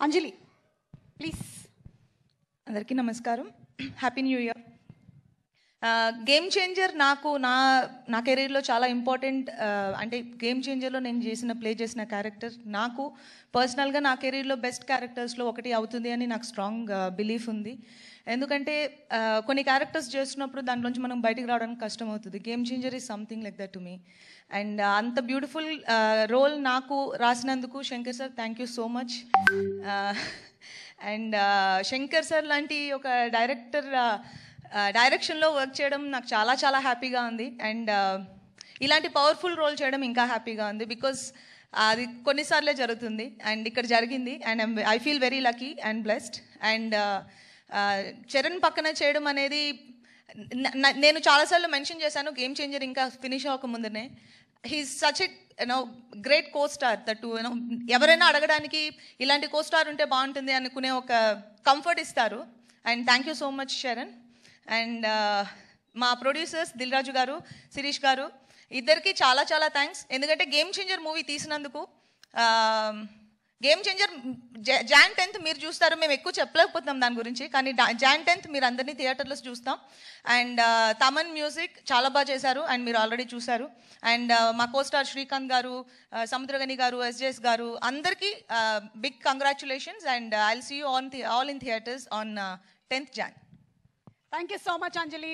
అంజలి please. అందరికీ నమస్కారం. Happy new year. Game changer నాకు నా కెరీర్లో చాలా ఇంపార్టెంట్. అంటే గేమ్ చేంజర్లో నేను ప్లే చేసిన క్యారెక్టర్ నాకు పర్సనల్గా నా కెరీర్లో బెస్ట్ క్యారెక్టర్స్లో ఒకటి అవుతుంది అని నాకు స్ట్రాంగ్ బిలీఫ్ ఉంది. ఎందుకంటే కొన్ని క్యారెక్టర్స్ చేస్తున్నప్పుడు దాంట్లోంచి మనం బయటికి రావడానికి కష్టం అవుతుంది. Game changer is something like that to me. And అంత బ్యూటిఫుల్ రోల్ నాకు రాసినందుకు Shankar sir thank you so much. And Shankar sir లాంటి ఒక డైరెక్షన్లో వర్క్ చేయడం నాకు చాలా చాలా హ్యాపీగా ఉంది. అండ్ ఇలాంటి పవర్ఫుల్ రోల్ చేయడం ఇంకా హ్యాపీగా ఉంది. బికాజ్ అది కొన్నిసార్లే జరుగుతుంది అండ్ ఇక్కడ జరిగింది. And I feel very lucky and blessed. And Charan పక్కన చేయడం అనేది నేను చాలాసార్లు మెన్షన్ చేశాను గేమ్ చేంజర్ ఇంకా ఫినిష్ అవ్వకముందునే. He's such a great co star that ఎవరైనా అడగడానికి ఇలాంటి కో స్టార్ ఉంటే బాగుంటుంది అనుకునే ఒక కంఫర్ట్ ఇస్తారు. And thank you so much Charan. And మా ప్రొడ్యూసర్స్ దిల్ రాజు గారు, శిరీష్ గారు ఇద్దరికి చాలా చాలా థ్యాంక్స్. ఎందుకంటే గేమ్ చేంజర్ మూవీ తీసినందుకు. గేమ్ చేంజర్ జాన్ 10th మీరు చూస్తారు. మేము ఎక్కువ చెప్పలేకపోతున్నాం దాని గురించి, కానీ జాన్ 10th మీరు అందరినీ థియేటర్లో చూస్తాం. అండ్ తమన్ మ్యూజిక్ చాలా బాగా చేశారు అండ్ మీరు ఆల్రెడీ చూశారు. అండ్ మా కోస్టార్ శ్రీకాంత్ గారు, సముద్రగని గారు, ఎస్జేఎస్ గారు అందరికీ big congratulations. And I will see you all in theatres on 10th Jan. Thank you so much Anjali.